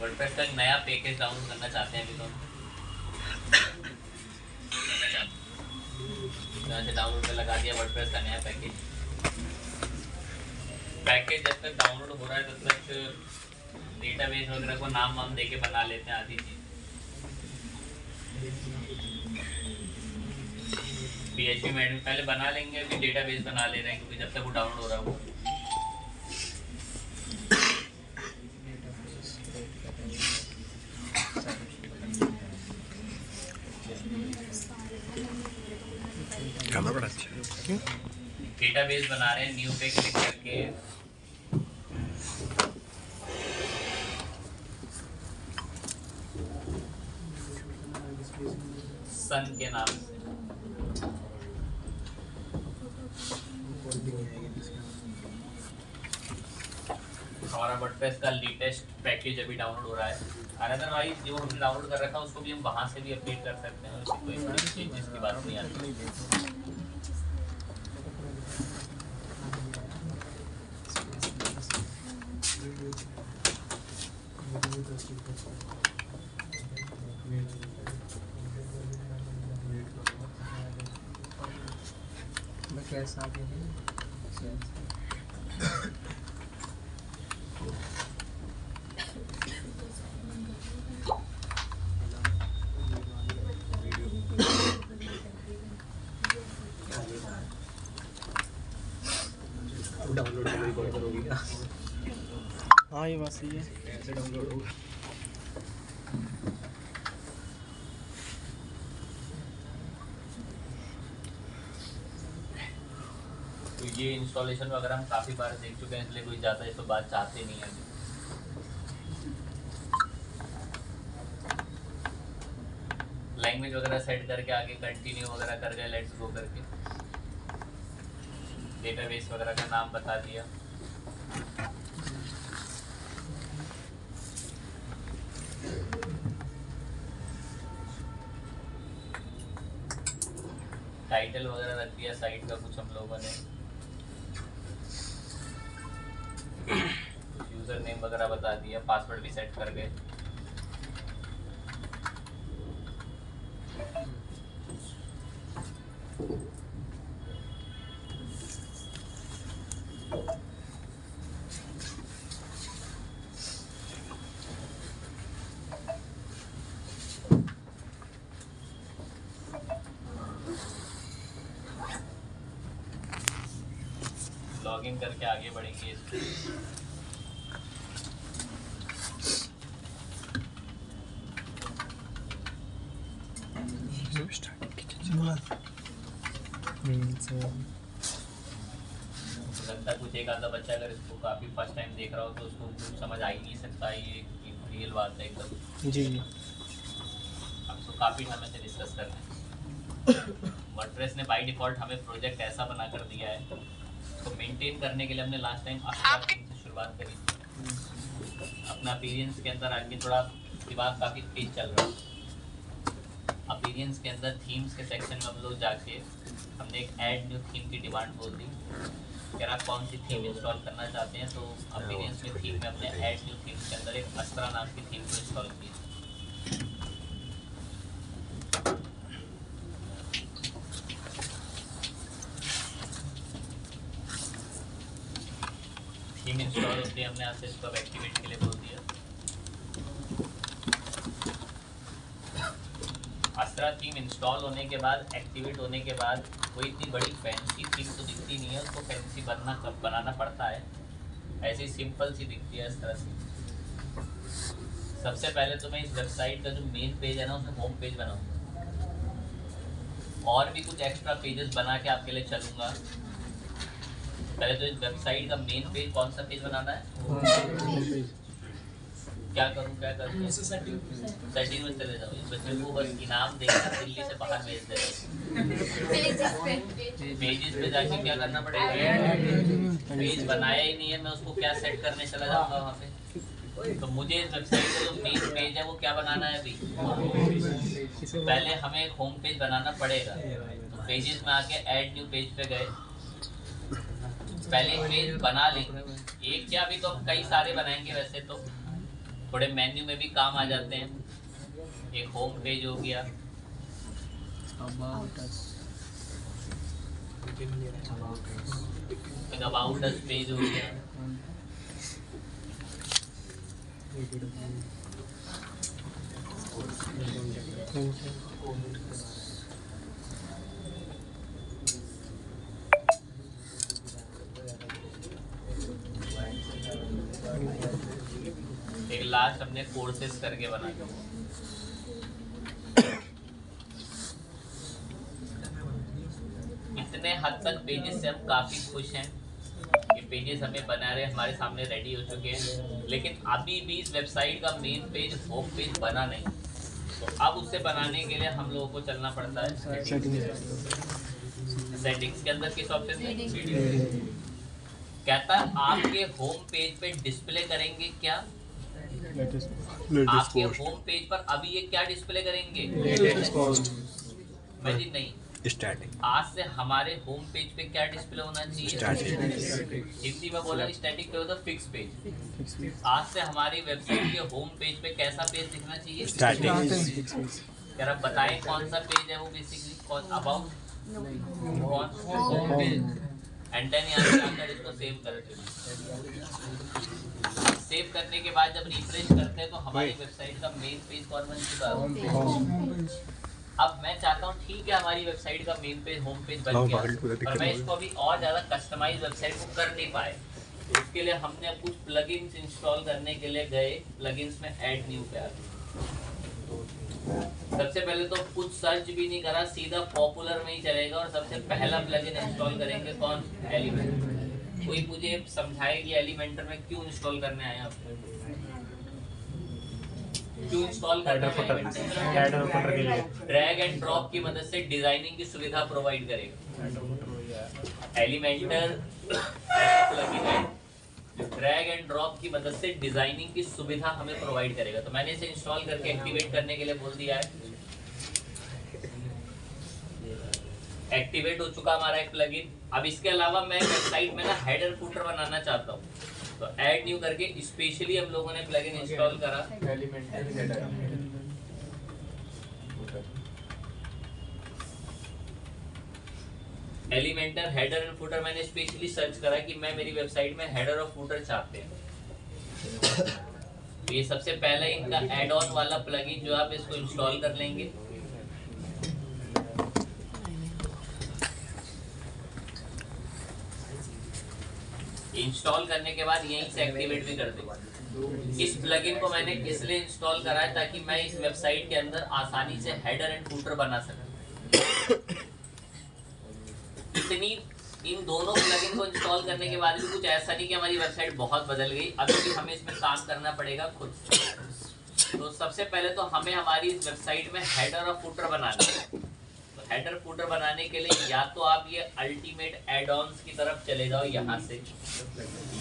WordPress का एक नया पैकेज डाउनलोड करना चाहते हैं अभी तो यहाँ से डाउनलोड पे लगा दिया वर्डप्रेस का नया पैकेज। जब तक डाउनलोड हो रहा है तब तक डेटाबेस वगैरह को नाम वाम देके बना लेते हैं आधी चीज। PHP में पहले बना लेंगे, अभी डेटाबेस बना ले रहे हैं क्योंकि जब तक वो डाउनलोड हो रहा है वो करना बड़ा अच्छा है। डेटाबेस बना रहे हैं, न्यू पे क्लिक करके सन के नाम से हमारा वर्डप्रेस का लेटेस्ट पैकेज अभी डाउनलोड हो रहा है। अदरवाइज जो हमने डाउनलोड कर रखा है उसको भी हम वहाँ से भी अपडेट कर सकते हैं, उसकी कोई बड़ी चेंजेस की बात नहीं आती। कैसा आगे है डाउनलोड करोगी क्या? हाँ ये बात सही है। कैसे डाउनलोड होगा? तो ये इंस्टॉलेशन वगैरह हम काफ़ी बार देख चुके हैं, इसलिए कोई ज़्यादा इस पर बात चाहते नहीं है। लैंग्वेज वगैरह सेट करके आगे कंटिन्यू वगैरह कर गए, लेट्स गो करके डेटाबेस वगैरह का नाम बता दिया। टाइटल वगैरह रख दिया साइट का कुछ हम लोगों ने, कुछ यूज़र नेम वगैरह बता दिया, पासवर्ड भी सेट कर गए। लॉगिन करके आगे बढ़ेंगे इस पर। लगता है कुछ एक आधा बच्चा अगर इसको काफ़ी फर्स्ट टाइम देख रहा हो तो उसको कुछ समझ आ ही नहीं सकता, ये रियल बात है एकदम। जी हम तो काफ़ी समय से डिस्कस कर रहे हैं। वर्डप्रेस ने बाय डिफ़ॉल्ट हमें प्रोजेक्ट ऐसा बना कर दिया है, तो मेंटेन करने के लिए हमने लास्ट टाइम से शुरुआत करी थी। अपना अपीरियंस के अंदर आगे थोड़ा दिमाग काफ़ी तेज चल रहा है। अपीरियंस के अंदर थीम्स के सेक्शन में हम लोग जाके हमने एक ऐड न्यू थीम की डिमांड बोल दी कि आप कौन सी थीम इंस्टॉल करना चाहते हैं। तो अपीरियंस में थीम में अपने ऐड न्यू थीम के अंदर एक अस्त्रा नाम की थीम को इंस्टॉल किया। थीम इंस्टॉल होती है, हमने यहाँ से इसको एक्टिवेट के लिए बोल दिया। अस्त्रा थीम इंस्टॉल होने के बाद, एक्टिवेट होने के बाद कोई इतनी बड़ी फैंसी थीम तो दिखती नहीं है, उसको फैंसी बनाना पड़ता है। ऐसी सिंपल सी दिखती है इस तरह से। सबसे पहले तो मैं इस वेबसाइट का जो मेन पेज है ना उसमें होम पेज बनाऊंगा, और भी कुछ एक्स्ट्रा पेजेस बना के आपके लिए चलूँगा। पहले तो इस वेबसाइट का मेन पेज, कौन सा पेज बनाना है, क्या करूँ सेटिंग में चले जाओ। इस बच्चे को बस इनाम देकर दिल्ली से बाहर भेज दे रहे। पेजेस पे जाके क्या करना पड़ेगा, पेज बनाया ही नहीं है, मैं उसको क्या सेट करने चला जाऊँगा वहाँ पे। तो मुझे इस वेबसाइट का जो मेन पेज है वो क्या बनाना है अभी, पहले हमें एक होम पेज बनाना पड़ेगा। तो पेजेस में आके ऐड न्यू पेज पे गए, पहले पेज बना लेंगे। एक क्या, अभी तो हम कई सारे बनाएंगे वैसे तो, थोड़े मेन्यू में भी काम आ जाते हैं। एक होम पेज हो गया, About us. एक अबाउट अस पेज हो गया। एक लास्ट हमने कोर्सेज करके बनाया। इतने हद तक पेजेस से हम काफ़ी खुश हैं। ये पेजेस हमें बना रहे, हमारे सामने रेडी हो चुके हैं, लेकिन अभी भी इस वेबसाइट का मेन पेज होम पेज बना नहीं। तो अब उसे बनाने के लिए हम लोगों को चलना पड़ता है सेटिंग्स के अंदर। किस ऑप्शन में कहता है आपके होम पेज पे डिस्प्ले करेंगे क्या? आपके होम पेज पर अभी ये क्या डिस्प्ले करेंगे? मैं जी नहीं, स्टैटिक। आज से हमारे होम पेज पे क्या डिस्प्ले होना चाहिए? हिंदी में बोला स्टैटिक पे होता फिक्स पेज। आज से हमारी वेबसाइट के होम पेज पे कैसा पेज दिखना चाहिए? स्टैटिक। यार आप बताएं कौन सा पेज है वो बेसिकली? कौन अबाउट? कौन? Home page. एंड देन यहाँ से आकर इसको सेव करते हैं। सेव करने के बाद जब रिफ्रेश करते हैं तो हमारी वेबसाइट का मेन पेज कौन बन चुका है? अब मैं चाहता हूँ ठीक है हमारी वेबसाइट का मेन पेज होम पेज बन गया, पर मैं इसको अभी और ज़्यादा कस्टमाइज वेबसाइट को कर नहीं पाए। तो उसके लिए हमने अब कुछ प्लगइन्स इंस्टॉल करने के लिए गए, प्लगइन्स में ऐड न्यू पे आ गए। सबसे पहले तो कुछ सर्च भी नहीं करा, सीधा पॉपुलर में ही चलेगा और सबसे पहला प्लगइन इंस्टॉल करेंगे कौन? एलिमेंटर। कोई मुझे समझाए कि एलिमेंटर में क्यों इंस्टॉल करने आए आप? क्यों इंस्टॉल करना है? ड्रैग एंड ड्रॉप की मदद से डिजाइनिंग की सुविधा प्रोवाइड करेगा। एलिमेंटर प्लगइन है, ड्रैग एंड ड्रॉप की मदद से डिजाइनिंग की सुविधा हमें प्रोवाइड करेगा। तो मैंने इसे इंस्टॉल करके एक्टिवेट करने के लिए बोल दिया है। एक्टिवेट हो चुका हमारा एक प्लगइन। अब इसके अलावा मैं वेबसाइट में ना हेडर फुटर बनाना चाहता हूँ, तो ऐड न्यू करके स्पेशली हम लोगों ने प्लगइन इंस्टॉल करा। एलिमेंटर हेडर एंड फुटर मैंने स्पेशली सर्च करा कि मैं मेरी वेबसाइट में हेडर और फुटर चाहते हैं। तो ये सबसे पहला इनका एड ऑन वाला प्लगइन जो आप इसको इंस्टॉल कर लेंगे। इंस्टॉल करने के बाद यहीं से एक्टिवेट भी कर देंगे। इस प्लगइन को मैंने इसलिए इंस्टॉल करा है ताकि मैं इस वेबसाइट के अंदर आसानी से हेडर एंड फुटर बना सकूं। इतनी इन दोनों प्लगइन को इंस्टॉल करने के बाद भी कुछ ऐसा नहीं कि हमारी वेबसाइट बहुत बदल गई, अभी भी हमें इसमें काम करना पड़ेगा खुद से। तो सबसे पहले तो हमें हमारी इस वेबसाइट में हेडर और फुटर बनाना है। तो हेडर फुटर बनाने के लिए या तो आप ये अल्टीमेट एड ऑन्स की तरफ चले जाओ यहाँ से,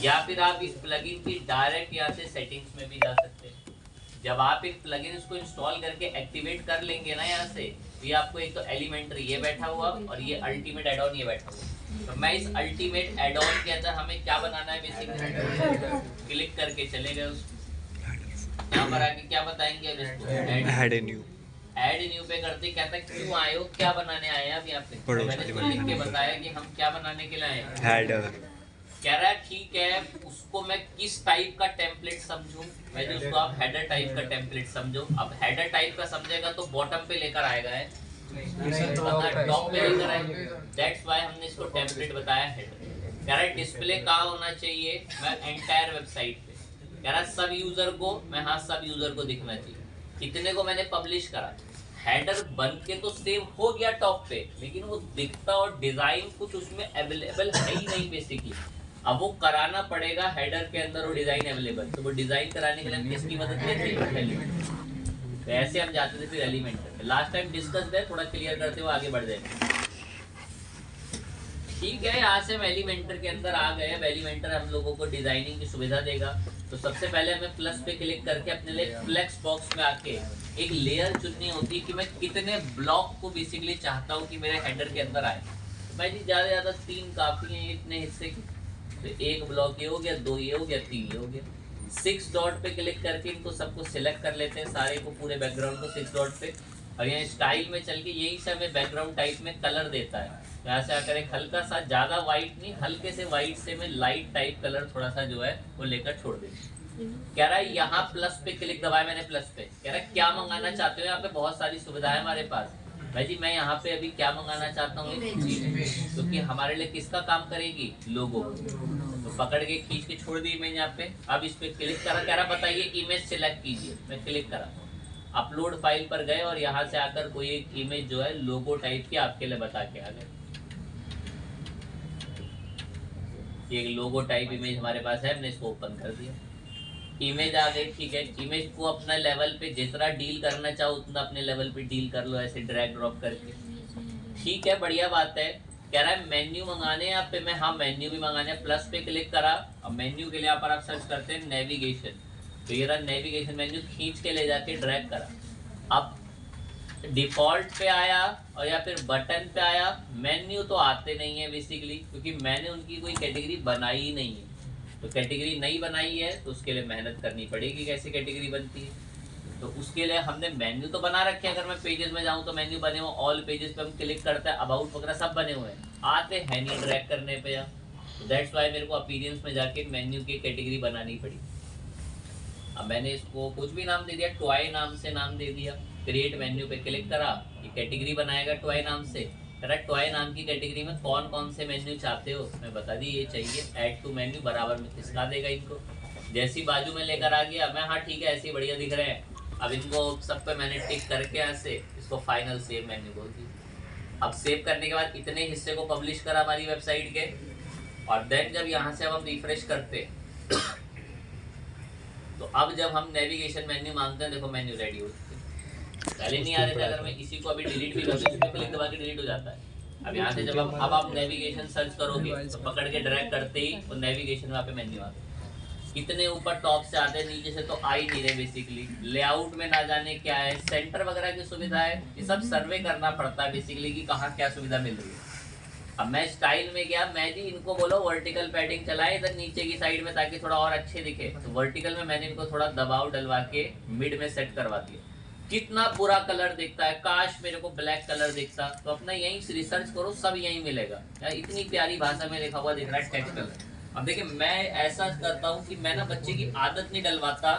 या फिर आप इस प्लगइन की डायरेक्ट यहाँ से सेटिंग्स में भी जा सकते हैं। जब आप एक प्लगइन इसको इंस्टॉल करके एक्टिवेट कर लेंगे ना यहाँ से, तो ये आपको एक तो एलिमेंटर ये बैठा हुआ और ये अल्टीमेट एड ऑन ये बैठा हुआ। तो मैं इस अल्टीमेट एड ऑन के अंदर हमें क्या बनाना है बेसिकली, क्लिक करके चले गए यहाँ पर आके क्या बताएंगे अब इसको ऐड न्यू पे करते कहता है क्यों आए हो, क्या बनाने आए हैं आप यहाँ पे? तो मैंने इसको लिख के बताया कि हम क्या बनाने के लिए आए हैं, हेडर। कह रहा है ठीक है, उसको मैं किस टाइप का टेम्पलेट समझूं? मैं जो उसको आप हेडर टाइप का टेम्पलेट समझो। अब हेडर टाइप का समझेगा तो बॉटम पे लेकर आएगा है, टॉप पे लेकर आएगा। दैट्स व्हाई हमने इसको टेम्पलेट बताया हेडर। कह रहा है डिस्प्ले कहाँ होना चाहिए? मैं एंटायर वेबसाइट पे। कह रहा है सब यूजर को, मैं हाँ सब यूजर को दिखना चाहिए। कितने को मैंने पब्लिश करा, हेडर बन के तो सेव हो गया टॉप पे, लेकिन वो दिखता और डिजाइन कुछ उसमें अवेलेबल है ही नहीं बेसिकली। अब वो कराना पड़ेगा हेडर के अंदर वो डिजाइन अवेलेबल। तो वो डिजाइन कराने के लिए किसकी मदद लेते हैं? एलिमेंटर। तो ऐसे हम जाते थे फिर एलिमेंटर। लास्ट टाइम डिस्कस है, थोड़ा क्लियर करते हुए आगे बढ़ जाएंगे। ठीक है, यहाँ से हम एलिमेंटर के अंदर आ गए। अब एलिमेंटर हम लोगों को डिजाइनिंग की सुविधा देगा। तो सबसे पहले हमें प्लस पे क्लिक करके अपने लिए फ्लेक्स बॉक्स में आके एक लेयर चुननी होती है कि मैं कितने ब्लॉक को बेसिकली चाहता हूँ कि मेरे हेडर के अंदर आए। तो भाई जी ज़्यादा से ज़्यादा 3 काफ़ी हैं इतने हिस्से की। तो एक ब्लॉक ये हो गया, 2 ये हो गया, 3 ये हो गया। 6 डॉट पे क्लिक करके इनको सबको सिलेक्ट कर लेते हैं, सारे को, पूरे बैकग्राउंड को 6 डॉट पे। और यहाँ स्टाइल में चल के यही से हमें बैकग्राउंड टाइप में कलर देता है। यहाँ से आकर एक हल्का सा, ज़्यादा वाइट नहीं, हल्के से वाइट से मैं लाइट टाइप कलर थोड़ा सा जो है वो लेकर छोड़ देती। कह रहा है यहाँ प्लस पे क्लिक दबाया मैंने, प्लस पे। कह रहा है क्या मंगाना चाहते हो, यहाँ पे बहुत सारी सुविधाएं हमारे पास। भाई जी मैं यहाँ पे अभी क्या मंगाना चाहता हूँ, क्योंकि हमारे लिए किसका काम करेगी, लोगो। तो पकड़ के खींच के छोड़ दी इमेज यहाँ पे। अब इस पे क्लिक करा, कह रहा बताइए इमेज सिलेक्ट कीजिए। मैं क्लिक करा, अपलोड फाइल पर गए और यहाँ से आकर कोई एक इमेज जो है लोगो टाइप की आपके लिए बता के आ गए। ये लोगो टाइप इमेज हमारे पास है, हमने इसको ओपन कर दिया, इमेज आ गई। ठीक है, इमेज को अपना लेवल पे जितना डील करना चाहो उतना अपने लेवल पे डील कर लो, ऐसे ड्रैग ड्रॉप करके। ठीक है, बढ़िया बात है। कह रहा है मेन्यू मंगाने हैं आप पे, मैं हाँ मेन्यू भी मंगाने हैं। प्लस पे क्लिक करा, अब मेन्यू के लिए यहाँ पर आप सर्च करते हैं नेविगेशन। तो ये रहा नेविगेशन मेन्यू, खींच के ले जाके ड्रैग करा। अब डिफॉल्ट पे आया और या फिर बटन पे आया। मेन्यू तो आते नहीं है बेसिकली, क्योंकि मैंने उनकी कोई कैटेगरी बनाई ही नहीं है। तो कैटेगरी नहीं बनाई है तो उसके लिए मेहनत करनी पड़ेगी, कैसे कैटेगरी बनती है। तो उसके लिए हमने मेन्यू तो बना रखे हैं। अगर मैं पेजेस में जाऊं तो मेन्यू बने हुए, ऑल पेजेस पे हम क्लिक करते हैं, अबाउट वगैरह सब बने हुए हैं, आते हैं नहीं ड्रैग करने पे। तो दैट्स वाई मेरे को अपीयरेंस में जाके मेन्यू की कैटेगरी बनानी पड़ी। अब मैंने इसको कुछ भी नाम दे दिया, टॉय नाम से नाम दे दिया। क्रिएट मेन्यू पे क्लिक करा, ये कैटेगरी बनाएगा टॉय नाम से। कह टॉय नाम की कैटेगरी में कौन कौन से मेन्यू चाहते हो, मैं बता दी ये चाहिए, ऐड टू मेन्यू, बराबर में खिसका देगा इनको। जैसी बाजू में लेकर आ गया मैं, हाँ ठीक है ऐसे ही बढ़िया दिख रहे हैं। अब इनको सब पे मैंने टिक करके यहाँ से इसको फाइनल सेव मेन्यू बोल दिया। अब सेव करने के बाद इतने हिस्से को पब्लिश करा हमारी वेबसाइट के, और देन जब यहाँ से अब हम रिफ्रेश करते तो अब जब हम नेविगेशन मेन्यू मांगते हैं, देखो मेन्यू रेडी हो चुके हैं। पहले नहीं आ रहे थे, अगर मैं इसी को अभी डिलीट भी कर दूं, इसमें क्लिक दबा के डिलीट हो जाता है। अब यहाँ से जब अब आप नेविगेशन सर्च करोगे तो पकड़ के ड्रैग करते ही वो नेविगेशन में पे मेन्यू आते। कितने ऊपर टॉप से आते हैं, नीचे से तो आ ही नहीं रहे बेसिकली। लेआउट में ना जाने क्या है, सेंटर वगैरह की सुविधा है, ये सब सर्वे करना पड़ता है बेसिकली कि कहाँ क्या सुविधा मिल रही है। अब मैं स्टाइल में गया, मैं जी इनको बोलो वर्टिकल पैडिंग चलाए इधर नीचे की साइड में ताकि थोड़ा और अच्छे दिखे। तो वर्टिकल में मैंने इनको थोड़ा दबाव डलवा के मिड में सेट करवा दिया। कितना बुरा कलर दिखता है, काश मेरे को ब्लैक कलर दिखता। तो अपना यहीं से रिसर्च करो, सब यहीं मिलेगा। इतनी प्यारी भाषा में लिखा हुआ दिख रहा है टेक्स्ट कलर। अब देखिए मैं ऐसा करता हूँ कि मैं ना बच्चे की आदत नहीं डलवाता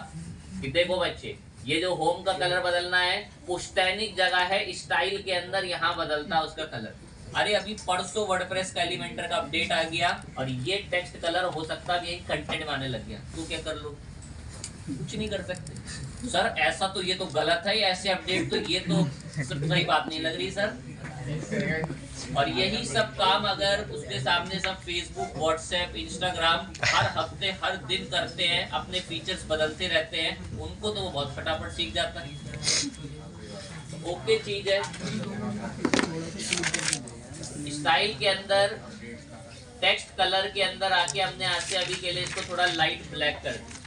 कि देखो बच्चे ये जो होम का कलर बदलना है पुश्तैनिक जगह है, स्टाइल के अंदर यहाँ बदलता है उसका कलर। अरे अभी परसों वर्डप्रेस का एलिमेंटर का अपडेट आ गया और ये टेक्स्ट कलर हो सकता है यही कंटेंट में आने लग गया, तो क्या कर लो, कुछ नहीं कर सकते। सर ऐसा तो ये तो गलत है, ऐसे अपडेट तो ये तो सही बात नहीं लग रही सर। और यही सब काम अगर उसके सामने सब फेसबुक, व्हाट्सएप, इंस्टाग्राम हर हफ्ते हर दिन करते हैं, अपने फीचर्स बदलते रहते हैं, उनको तो वो बहुत फटाफट सीख जाता है। ओके चीज है। स्टाइल के अंदर टेक्स्ट कलर के अंदर आके हमने आके अभी के लिए इसको थोड़ा लाइट ब्लैक कर दिया।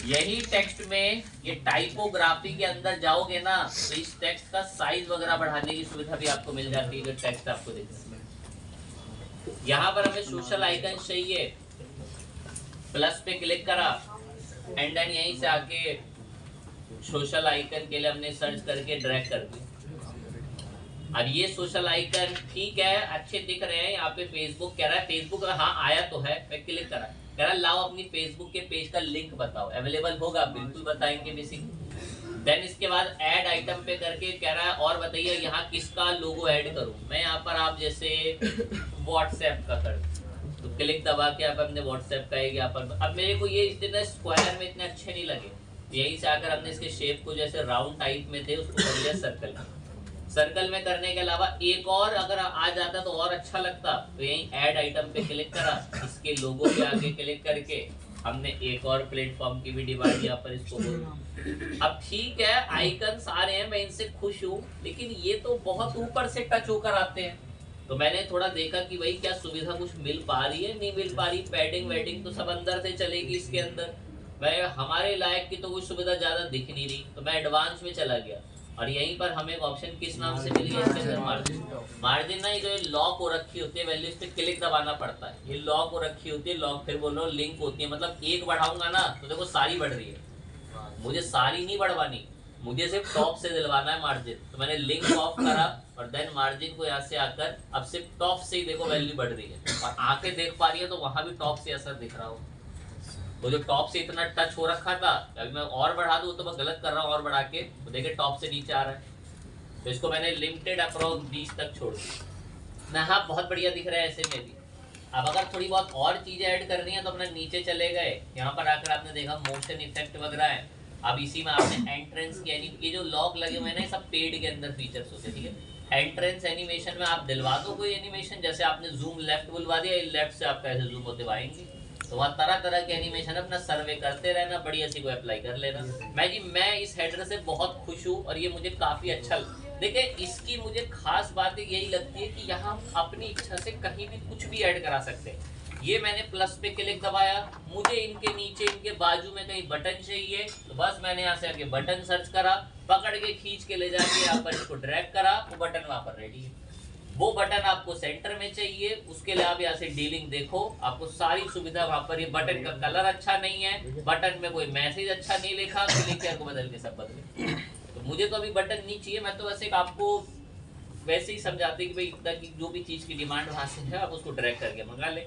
यही टेक्स्ट में ये टाइपोग्राफी के अंदर जाओगे ना तो इस टेक्स्ट का साइज वगैरह बढ़ाने की सुविधा भी आपको मिल जाती है। जो टेक्स्ट आपको देखने में यहाँ पर हमें सोशल आइकन चाहिए, प्लस पे क्लिक करा एंड देन यहीं से आके सोशल आइकन के लिए हमने सर्च करके ड्रैग कर दिया। अब ये सोशल आइकन ठीक है, अच्छे दिख रहे हैं। यहाँ पे फेसबुक कह रहा है, फेसबुक हाँ आया तो है, मैं क्लिक करा, कह रहा लाओ अपनी फेसबुक के पेज का लिंक बताओ, अवेलेबल होगा, बिल्कुल बताएंगे बेसिक। देन इसके बाद ऐड आइटम पे करके कह रहा है और बताइए यहाँ किसका लोगो ऐड करूँ। मैं यहाँ पर आप जैसे व्हाट्सएप का कर, तो क्लिक दबा के आप अपने व्हाट्सएप का यहाँ पर। अब मेरे को ये इतने स्क्वायर में इतने अच्छे नहीं लगे, यही से आकर हमने इसके शेप को जैसे राउंड टाइप में थे उसको कर लिया सर्कल। सर्कल में करने के अलावा एक और अगर आ जाता तो और अच्छा लगता, तो यही ऐड आइटम पे क्लिक करा, इसके लोगो पे आगे क्लिक करके हमने एक और प्लेटफॉर्म की भी डिवाइड यहाँ पर इसको बोल। अब ठीक है आइकन्स आ रहे हैं, मैं इनसे खुश हूँ, लेकिन ये तो बहुत ऊपर से टच होकर आते हैं। तो मैंने थोड़ा देखा कि भाई क्या सुविधा कुछ मिल पा रही है, नहीं मिल पा रही। पैडिंग वेडिंग तो सब अंदर से चलेगी इसके अंदर, मैं हमारे लायक की तो कोई सुविधा ज्यादा दिख नहीं रही। तो मैं एडवांस में चला गया, और यहीं पर हमें एक ऑप्शन किस नाम से मिल गया इसके अंदर, मार्जिन ना, ये जो लॉक हो रखी होती है वैल्यू, इस पे क्लिक दबाना पड़ता है, ये लॉक हो रखी होती है, लॉक फिर बोलो लिंक होती है, मतलब एक बढ़ाऊंगा ना तो देखो सारी बढ़ रही है, मुझे सारी नहीं बढ़वानी, मुझे सिर्फ टॉप से दिलवाना है मार्जिन, तो मैंने लिंक ऑफ करा और देन मार्जिन को यहाँ से आकर अब सिर्फ टॉप से ही देखो वैल्यू बढ़ रही है, और आंखें देख पा रही है तो वहां भी टॉप से असर दिख रहा हो, तो जो टॉप से इतना टच हो रखा था, अभी मैं और बढ़ा दूं तो मैं गलत कर रहा हूँ, और बढ़ा के तो देखिए टॉप से नीचे आ रहा है, तो इसको मैंने लिमिटेड अप्रोक्स 20 तक छोड़ दी ना। हाँ बहुत बढ़िया दिख रहा है ऐसे में भी। अब अगर थोड़ी बहुत और चीजें ऐड करनी है तो अपना नीचे चले गए, यहाँ पर आकर आपने देखा मोशन इफेक्ट वगैरह है, अब इसी में आपने एंट्रेंस की ये जो लॉक लगे हुए हैं सब पेड के अंदर फीचर्स होते हैं, ठीक है। एंट्रेंस एनिमेशन में आप दिलवा दो कोई एनिमेशन, जैसे आपने जूम लेफ्ट बुलवा दिया, लेफ्ट से आप कैसे जूम होते आएंगे, तो वहाँ तरह तरह के एनिमेशन अपना सर्वे करते रहना, बढ़िया सी को अप्लाई कर लेना। मैं इस हेडर से बहुत खुश हूँ और ये मुझे काफी अच्छा देखिए, इसकी मुझे खास बात यही लगती है कि यहाँ अपनी इच्छा से कहीं भी कुछ भी ऐड करा सकते हैं। ये मैंने प्लस पे क्लिक दबाया, मुझे इनके नीचे इनके बाजू में कहीं बटन चाहिए, तो बस मैंने यहाँ से आके बटन सर्च करा, पकड़ के खींच के ले जाके यहाँ पर इसको ड्रैग करा, वो बटन वहाँ पर रेडी है। वो बटन आपको सेंटर में चाहिए, उसके लिए आप यहाँ से डीलिंग देखो, आपको सारी सुविधा वहाँ पर। ये बटन का कलर अच्छा नहीं है, बटन में कोई मैसेज अच्छा नहीं लिखा, क्लिक को बदल के सब बदले, तो मुझे तो अभी बटन नहीं चाहिए, मैं तो वैसे आपको वैसे ही समझाते कि भाई इतना की जो भी चीज की डिमांड वहां से है आप उसको ड्रैग करके मंगा ले।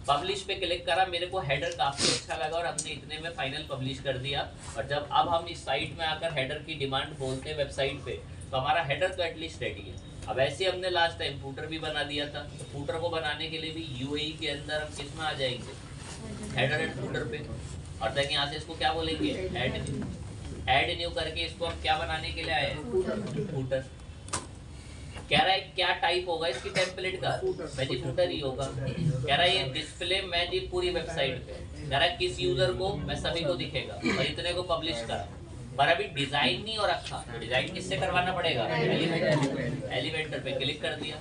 पब्लिश पे क्लिक करा, मेरे को हेडर काफी अच्छा लगा और हमने इतने में फाइनल पब्लिश कर दिया। और जब अब हम इस साइट में आकर हेडर की डिमांड बोलते हैं वेबसाइट पे, तो हमारा हेडर तो एटलीस्ट रेडी है। अब ऐसे हमने लास्ट टाइम फूटर भी बना दिया था, तो फूटर को बनाने के लिए भी यूएई के अंदर हम किस में आ जाएंगे, हेडर एंड फूटर पे, और देन यहाँ से इसको क्या बोलेंगे, ऐड न्यू करके इसको हम क्या बनाने के लिए आए, फूटर। कह रहा है क्या टाइप होगा इसकी टेम्पलेट का, जी फूटर ही होगा। कह रहा है ये डिस्प्ले मैं जी पूरी वेबसाइट पे, कह रहा है किस यूजर को, मैं सभी को दिखेगा, और इतने को पब्लिश करा। पर अभी डिजाइन नहीं हो रखा, तो डिजाइन किससे करवाना पड़ेगा, एलिमेंटर पे क्लिक कर दिया,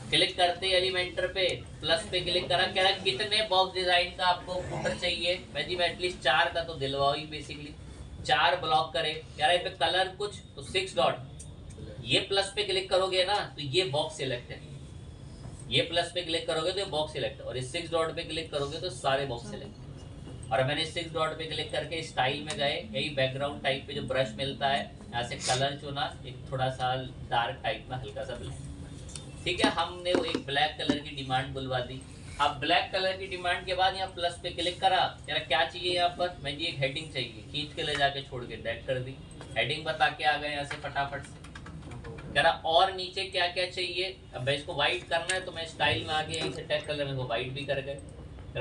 क्लिक करते एलिमेंटर पे प्लस पे क्लिक करा, कह रहा है कितने बॉक्स डिजाइन का आपको फूटर चाहिए, मैं जी मैं एटलीस्ट 4 का तो दिलवाओ ही, बेसिकली 4 ब्लॉक करे। कह रहा है पे कलर कुछ तो 6 डॉट, ये प्लस पे क्लिक करोगे ना तो ये बॉक्स सिलेक्ट है, ये प्लस पे क्लिक करोगे तो ये बॉक्स सिलेक्ट है, और इस 6 डॉट पे क्लिक करोगे तो सारे बॉक्स सिलेक्ट है। और मैंने 6 डॉट पे क्लिक करके स्टाइल में गए, यही बैकग्राउंड टाइप पे जो ब्रश मिलता है, यहाँ से कलर चुना, एक थोड़ा सा डार्क टाइप में हल्का सा ब्लैक, ठीक है। हमने वो एक ब्लैक कलर की डिमांड बुलवा दी। अब ब्लैक कलर की डिमांड के बाद यहाँ प्लस पे क्लिक करा, यार क्या चाहिए यहाँ पर, मैं जी एक हेडिंग चाहिए, खींच के ले जाके छोड़ के ड्रैग कर दी, हेडिंग बता के आ गए यहाँ से फटाफट से। कह रहा और नीचे क्या क्या चाहिए, अब इसको व्हाइट करना है तो मैं स्टाइल में आगे यहीं से टेक्स्ट कलर में व्हाइट भी कर गए।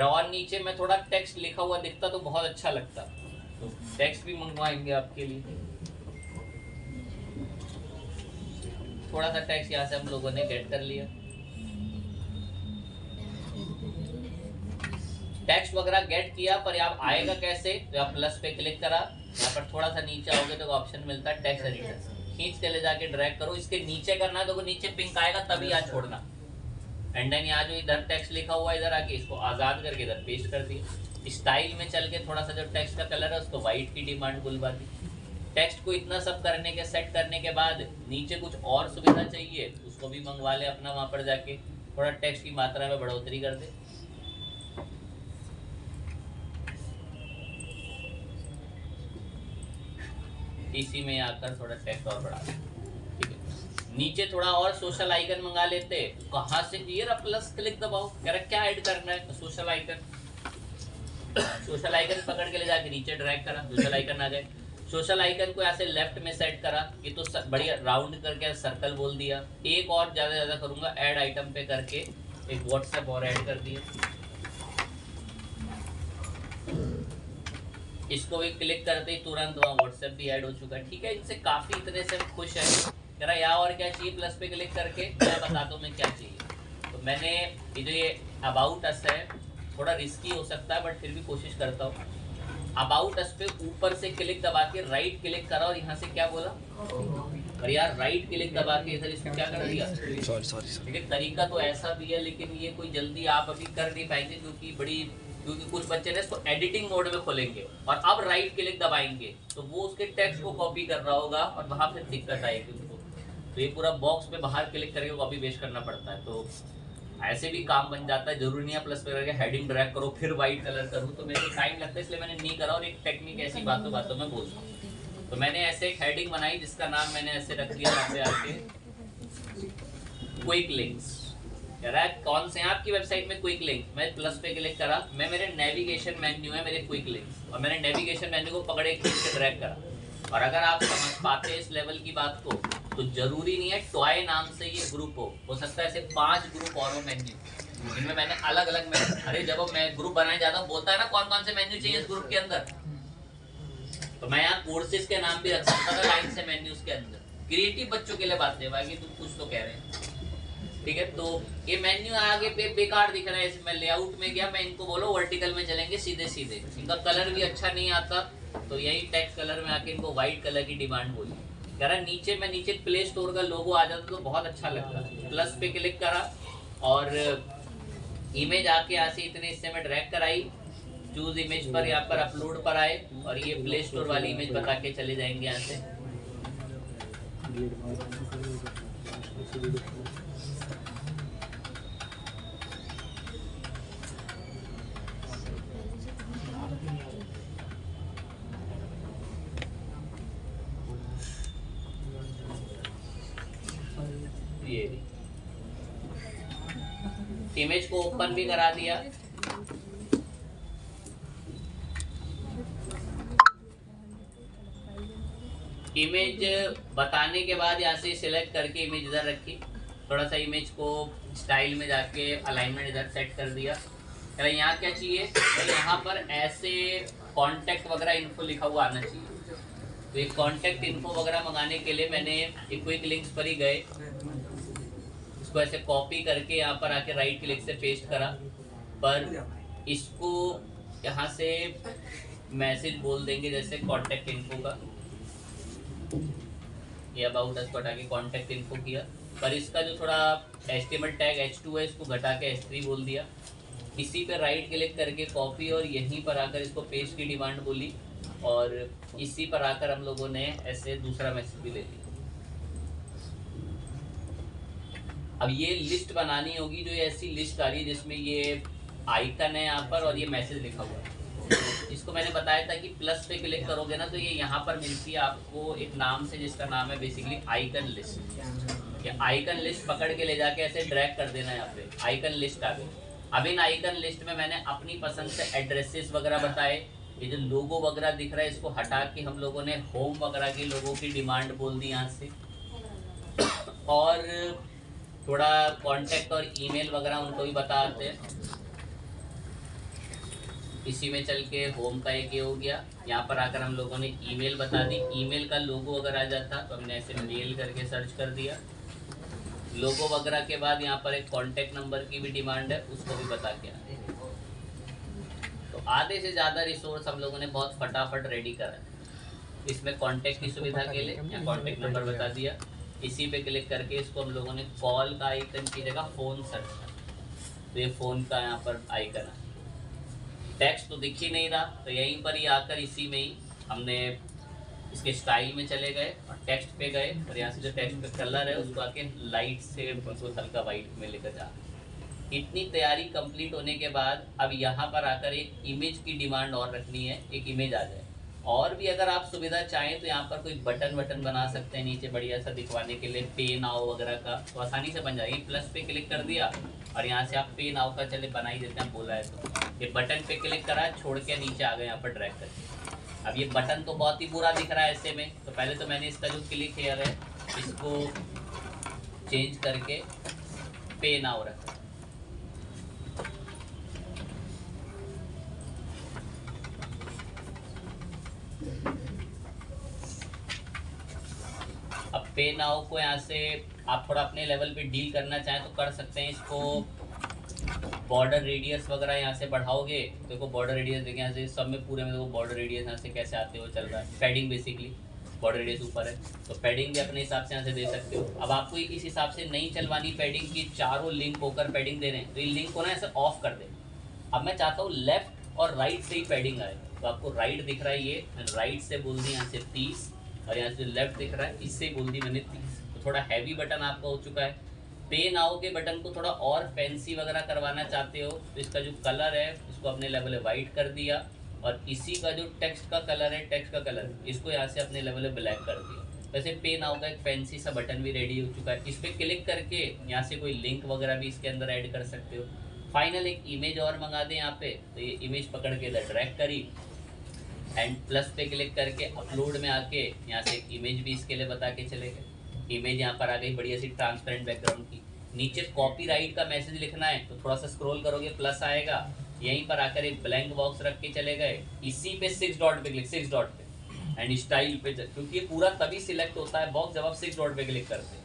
और नीचे में थोड़ा टेक्स्ट लिखा हुआ दिखता तो बहुत अच्छा लगता, तो टेक्स्ट भी मंगवाएंगे आपके लिए। थोड़ा सा टेक्स्ट यहाँ से हम लोगों ने गेट कर लिया, टेक्स्ट वगैरह गेट किया, पर आप आएगा कैसे, तो आप प्लस पे क्लिक करा, यहाँ पर थोड़ा सा नीचे आओगे तो ऑप्शन मिलता है टेक्स्ट एडिटर, खींच के ले जाके ड्रैग करो, इसके नीचे करना है तो वो नीचे पिंक आएगा तभी यहाँ छोड़ना, एंड देन यहाँ जो इधर टेक्स्ट लिखा हुआ है इधर आके इसको आजाद करके इधर पेस्ट कर दिया। स्टाइल में चल के थोड़ा सा जो टेक्स्ट का कलर है उसको व्हाइट की डिमांड बुलवा दी। टेक्स्ट को इतना सब करने के सेट करने के बाद नीचे कुछ और सुविधा चाहिए उसको भी मंगवा ले अपना, वहां पर जाके थोड़ा टेक्स्ट की मात्रा में बढ़ोतरी कर दे, इसी में आकर थोड़ा टेक्स्ट और बढ़ा दे, ठीक है। नीचे थोड़ा और सोशल आइकन मंगा लेते, कहाँ से, ये रहा प्लस क्लिक दबाओ, कह रहा क्या ऐड करना है, तो सोशल आइकन, सोशल आइकन पकड़ के ले जाके नीचे ड्रैग करा, सोशल आइकन आ गए। सोशल आइकन को ऐसे लेफ्ट में सेट करा, ये तो बढ़िया राउंड करके सर्कल बोल दिया। एक और ज्यादा करूंगा, ऐड आइटम पे करके एक व्हाट्सएप और ऐड कर दिया, इसको भी क्लिक करते ही तुरंत वहाँ व्हाट्सएप भी ऐड हो चुका है, ठीक है। इनसे काफी इतने से खुश है। कह रहा यहाँ और क्या चाहिए, प्लस पे क्लिक करके मैं बताता हूँ मैं क्या चाहिए। तो मैंने ये जो ये अबाउट अस है थोड़ा रिस्की हो सकता है बट फिर भी कोशिश करता हूँ। अबाउट अस पे ऊपर से क्लिक दबा के राइट क्लिक करा और यहाँ से क्या बोला, और यार राइट क्लिक दबा के इधर इसको क्या कर दिया, सॉरी। ठीक है, तरीका तो ऐसा भी है लेकिन ये कोई जल्दी आप अभी कर नहीं पाएंगे क्योंकि बड़ी क्योंकि कुछ बच्चे ने इसको एडिटिंग मोड में खोलेंगे और अब राइट क्लिक दबाएंगे तो वो उसके टेक्स्ट को कॉपी कर रहा होगा और वहाँ फिर दिक्कत आएगी उनको। तो ये पूरा बॉक्स में बाहर क्लिक करके कॉपी पेस्ट करना पड़ता है। तो ऐसे भी काम बन जाता है, जरूरी नहीं है प्लस पे करके हेडिंग ड्रैग करो फिर वाइट कलर करूँ, तो मेरे को टाइम लगता है इसलिए मैंने नहीं करा और एक टेक्निक ऐसी बातों बातों में बोलता हूँ। तो मैंने ऐसे एक हेडिंग बनाई जिसका नाम मैंने ऐसे रख दिया यहाँ पे आके क्विक लिंक्स। कह रहा है कौन से हैं आपकी वेबसाइट में क्विक लिंक, मैं प्लस पे क्लिक करा, मैं मेरे नेविगेशन मेन्यू है मेरे क्विक लिंक्स और मैंने नेविगेशन मेन्यू को पकड़े क्लिक से ड्रैग करा। और अगर आप समझ पाते हैं इस लेवल की बात को तो जरूरी नहीं है टॉय नाम से ये ग्रुप हो सकता है ऐसे 5 ग्रुप और हो मेन्यू जिनमें मैंने अलग अलग मेन्यू, अरे जब मैं ग्रुप बनाने जाता हूँ बोलता है ना कौन कौन से मेन्यू चाहिए इस ग्रुप के अंदर, तो मैं यहाँ कोर्सेज के नाम भी रख सकता था लाइन से मेन्यूज के अंदर। क्रिएटिव बच्चों के लिए बात है, बाकी तुम कुछ तो कह रहे हैं, ठीक है। तो ये मेन्यू आगे बेकार दिख रहा है, मैं लेआउट में गया, मैं इनको बोलो वर्टिकल में चलेंगे सीधे सीधे, इनका कलर भी अच्छा नहीं आता तो यही टेक्स्ट कलर में आके इनको व्हाइट कलर की डिमांड बोली। कह रहा नीचे मैं नीचे प्ले स्टोर का लोगो आ जाता तो बहुत अच्छा लगता। प्लस पे क्लिक करा और इमेज आके यहाँ से इतने हिस्से में ड्रैग कराई, चूज इमेज पर यहाँ पर अपलोड पर आए और ये प्ले स्टोर वाली इमेज बता के चले जाएंगे यहाँ से। ये इमेज को ओपन भी करा दिया। इमेज बताने के बाद यहाँ से सिलेक्ट करके इमेज इधर रखी, थोड़ा सा इमेज को स्टाइल में जाके अलाइनमेंट इधर सेट कर दिया। यहाँ क्या चाहिए, यहाँ पर ऐसे कांटेक्ट वगैरह इन्फो लिखा हुआ आना चाहिए। तो ये कांटेक्ट इन्फो वगैरह मंगाने के लिए मैंने क्विक लिंक्स पर ही गए, इसको ऐसे कॉपी करके यहाँ पर आके राइट क्लिक से पेस्ट करा, पर इसको यहाँ से मैसेज बोल देंगे जैसे कांटेक्ट इन्फो का, ये अबाउट अस को हटा के कांटेक्ट इन्फो किया, पर इसका जो थोड़ा HTML टैग H2 है इसको घटा के H3 बोल दिया। इसी पे राइट क्लिक करके कॉपी और यहीं पर आकर इसको पेस्ट की डिमांड बोली और इसी पर आकर हम लोगों ने ऐसे दूसरा मैसेज भी ले लिया। अब ये लिस्ट बनानी होगी, जो ये ऐसी लिस्ट आ रही है जिसमें ये आइकन है यहाँ पर और ये मैसेज लिखा हुआ है। इसको मैंने बताया था कि प्लस पे क्लिक करोगे ना तो ये यहाँ पर मिलती है आपको एक नाम से जिसका नाम है बेसिकली आइकन लिस्ट। ये आइकन लिस्ट पकड़ के ले जाके ऐसे ड्रैग कर देना, यहाँ पे आइकन लिस्ट आ गई। अब इन आइकन लिस्ट में मैंने अपनी पसंद से एड्रेसेस वगैरह बताए, ये जो लोगो वगैरह दिख रहा है इसको हटा के हम लोगों ने होम वगैरह के लोगों की डिमांड बोल दी यहाँ से, और थोड़ा कांटेक्ट और ईमेल वगैरह उनको भी बताते हैं। इसी में चल के होम का एक ये हो गया, यहाँ पर आकर हम लोगों ने ईमेल बता दी। ईमेल का लोगो अगर आ जाता तो हमने ऐसे मेल करके सर्च कर दिया। लोगो वगैरह के बाद यहाँ पर एक कांटेक्ट नंबर की भी डिमांड है, उसको भी बता के आए। तो आधे से ज़्यादा रिसोर्स हम लोगों ने बहुत फटाफट रेडी करा। इसमें कांटेक्ट की सुविधा के लिए यहाँ कांटेक्ट नंबर बता दिया, इसी पे क्लिक करके इसको हम लोगों ने कॉल का आइकन की जगह फ़ोन सर्च किया, तो ये फ़ोन का यहाँ पर आइकन है। टेक्स्ट तो दिख ही नहीं रहा, तो यहीं पर ही आकर इसी में ही हमने इसके स्टाइल में चले गए और टेक्स्ट पे गए और यहाँ से जो टेक्स्ट पे कलर है उसको आके लाइट से बिल्कुल हल्का वाइट में लेकर जा। इतनी तैयारी कंप्लीट होने के बाद अब यहाँ पर आकर एक इमेज की डिमांड और रखनी है, एक इमेज आ जाए। और भी अगर आप सुविधा चाहें तो यहाँ पर कोई बटन बना सकते हैं नीचे बढ़िया सा दिखवाने के लिए, पे नाउ वगैरह का, तो आसानी से बन जाएगी। प्लस पे क्लिक कर दिया और यहाँ से आप पे नाउ का चले बना ही देते हैं, बोला है तो ये बटन पे क्लिक करा, छोड़ के नीचे आ गए यहाँ पर ड्रैग करके। अब ये बटन तो बहुत ही बुरा दिख रहा है ऐसे में, तो पहले तो मैंने इसका जो क्लिक हेयर है इसको चेंज करके पे नाउ रखा। अब पे नाउ को यहाँ से आप थोड़ा अपने लेवल पे डील करना चाहें तो कर सकते हैं। इसको बॉर्डर रेडियस वगैरह यहाँ से बढ़ाओगे, देखो बॉर्डर रेडियस देखिए यहाँ से सब में पूरे में देखो बॉर्डर रेडियस यहाँ से कैसे आते हुए चल रहा है। पैडिंग बेसिकली बॉर्डर रेडियस ऊपर है तो पैडिंग भी अपने हिसाब से यहाँ से दे सकते हो। अब आपको इस हिसाब से नहीं चलवानी पैडिंग की, चारों लिंक होकर पैडिंग दे रहे हैं तो ये लिंक को ना ऐसे ऑफ कर दे, अब मैं चाहता हूँ लेफ्ट और राइट से ही पैडिंग आए, तो आपको राइट दिख रहा है ये, मैंने राइट से बोल दी यहाँ से 30, और यहाँ से लेफ्ट दिख रहा है इससे बोल दी मैंने 30। तो थोड़ा हैवी बटन आपका हो चुका है। पे नाउ के बटन को थोड़ा और फैंसी वगैरह करवाना चाहते हो तो इसका जो कलर है इसको अपने लेवल वाइट कर दिया, और इसी का जो टेक्स्ट का कलर है, टेक्स्ट का कलर इसको यहाँ से अपने लेवल ब्लैक कर दिया। वैसे पे नाउ का एक फैंसी सा बटन भी रेडी हो चुका है। इस पर क्लिक करके यहाँ से कोई लिंक वगैरह भी इसके अंदर ऐड कर सकते हो। फाइनल एक इमेज और मंगा दें यहाँ पे, तो ये इमेज पकड़ के इधर ड्रैग करी एंड प्लस पे क्लिक करके अपलोड में आके यहाँ से एक इमेज भी इसके लिए बता के चले गए। इमेज यहाँ पर आ गई बढ़िया सी ट्रांसपेरेंट बैकग्राउंड की। नीचे कॉपीराइट का मैसेज लिखना है तो थोड़ा सा स्क्रॉल करोगे प्लस आएगा, यहीं पर आकर एक ब्लैंक बॉक्स रख के चले गए, इसी पे 6 डॉट पे क्लिक, 6 डॉट पे एंड स्टाइल पे, क्योंकि ये पूरा तभी सिलेक्ट होता है बॉक्स जब आप 6 डॉट पे क्लिक करते हैं।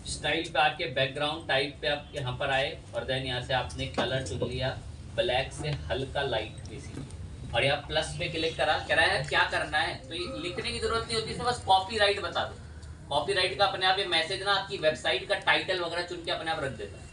स्टाइल पे आके बैकग्राउंड टाइप पे आप यहाँ पर आए और देन यहाँ से आपने कलर चुन लिया ब्लैक से हल्का लाइट बेसिकली, और यहाँ प्लस पे क्लिक करा। कह रहा है क्या करना है, तो ये लिखने की जरूरत नहीं होती, इसमें बस कॉपीराइट बता दो। कॉपीराइट का अपने आप ये मैसेज ना आपकी वेबसाइट का टाइटल वगैरह चुन के अपने आप रख देता है।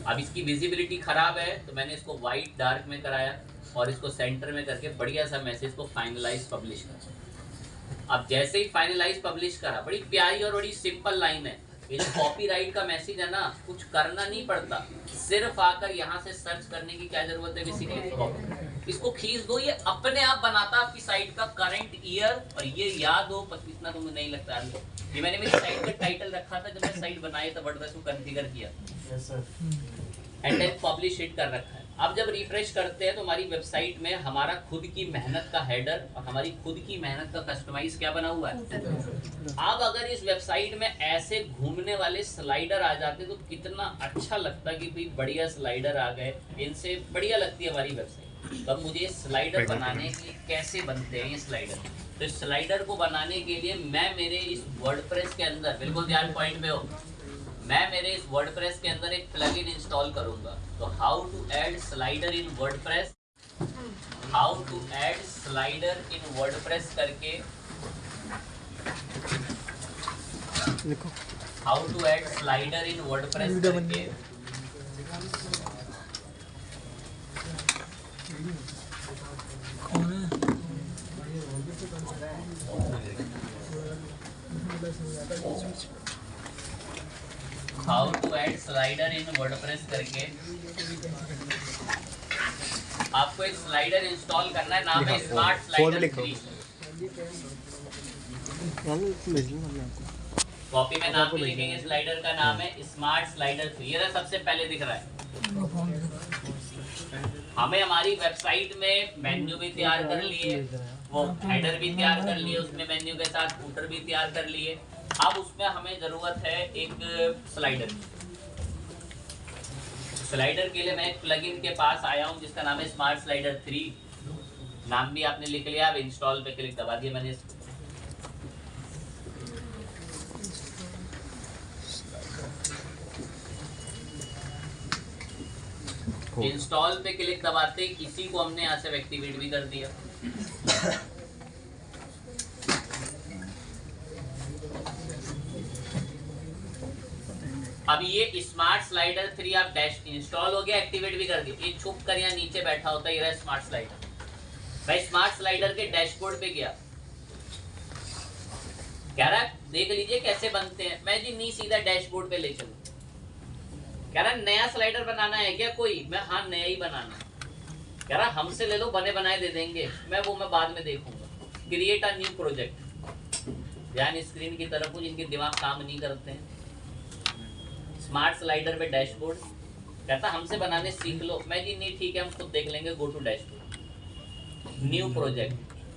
अब इसकी विजिबिलिटी खराब है तो मैंने इसको वाइट डार्क में कराया और इसको सेंटर में करके बढ़िया सा मैसेज को फाइनलाइज पब्लिश करा। अब जैसे ही फाइनलाइज पब्लिश करा, बड़ी प्यारी और बड़ी सिंपल लाइन है। ये जो कॉपीराइट का मैसेज है ना, कुछ करना नहीं पड़ता, सिर्फ आकर यहाँ से सर्च करने की क्या जरूरत है, बेसिकली इसको खींच दो, ये अपने आप बनाता है आपकी साइट का करंट ईयर। और ये याद हो, इतना तो मुझे नहीं लगता है, ये मैंने मेरी साइट का टाइटल रखा था जब मैं साइट बनाई था, वर्डप्रेस को कॉन्फ़िगर किया एंड देन पब्लिश इट कर रखा है। अब जब रिफ्रेश करते हैं तो हमारी वेबसाइट में हमारा खुद की मेहनत का हेडर और हमारी खुद की मेहनत का कस्टमाइज क्या बना हुआ है। अब अगर इस वेबसाइट में ऐसे घूमने वाले स्लाइडर आ जाते तो कितना अच्छा लगता कि भाई बढ़िया स्लाइडर आ गए, इनसे बढ़िया लगती है हमारी वेबसाइट। तो अब मुझे स्लाइडर बनाने के लिए कैसे बनते हैं ये स्लाइडर, तो इस स्लाइडर को बनाने के लिए मैं मेरे इस वर्डप्रेस के अंदर, बिल्कुल ध्यान पॉइंट पे हो, मैं मेरे इस वर्डप्रेस के अंदर एक प्लगइन इंस्टॉल करूंगा। तो how to add slider in WordPress, how to add slider in WordPress करके, देखो how to add slider in WordPress करके how to add slider in WordPress करके आपको एक स्लाइडर इंस्टॉल करना है, नाम है स्मार्ट स्लाइडर 3। कॉपी में नाम भी लिखेंगे, स्लाइडर का नाम है स्मार्ट स्लाइडर 3। ये सबसे पहले दिख रहा है। हमें हमारी वेबसाइट में मेन्यू भी तैयार कर लिए, वो हेडर भी तैयार कर लिए, उसमें मेन्यू के साथ फूटर भी तैयार कर लिए। अब उसमें हमें जरूरत है एक स्लाइडर की। स्लाइडर के लिए मैं एक प्लगइन के पास आया हूं जिसका नाम है स्मार्ट स्लाइडर 3। नाम भी आपने लिख लिया, अब इंस्टॉल पे क्लिक दबा दिया मैंने। इंस्टॉल पे क्लिक दबाते इसी को हमने यहाँ से एक्टिवेट भी कर दिया। अब ये स्मार्ट स्लाइडर 3 आप डैश इंस्टॉल हो गया, एक्टिवेट भी कर दिया। ये छुप कर यहाँ नीचे बैठा होता है, ये रहा स्मार्ट स्लाइडर। भाई स्मार्ट स्लाइडर के डैशबोर्ड पे गया, कह रहा है देख लीजिए कैसे बनते हैं। मैं जी नहीं सीधा डैशबोर्ड पे ले चलूं। कह रहा नया स्लाइडर बनाना है क्या कोई, मैं हाँ नया ही बनाना है। कह रहा हमसे ले लो, बने बनाए दे देंगे। मैं बाद में देखूंगा। Create a new project. ध्यान स्क्रीन की तरफ हो जिनके दिमाग काम नहीं करते हैं। स्मार्ट स्लाइडर पे डैशबोर्ड, कहता हमसे बनाने सीख लो। मैं जी नहीं ठीक है हम खुद देख लेंगे। Go to dashboard, new project.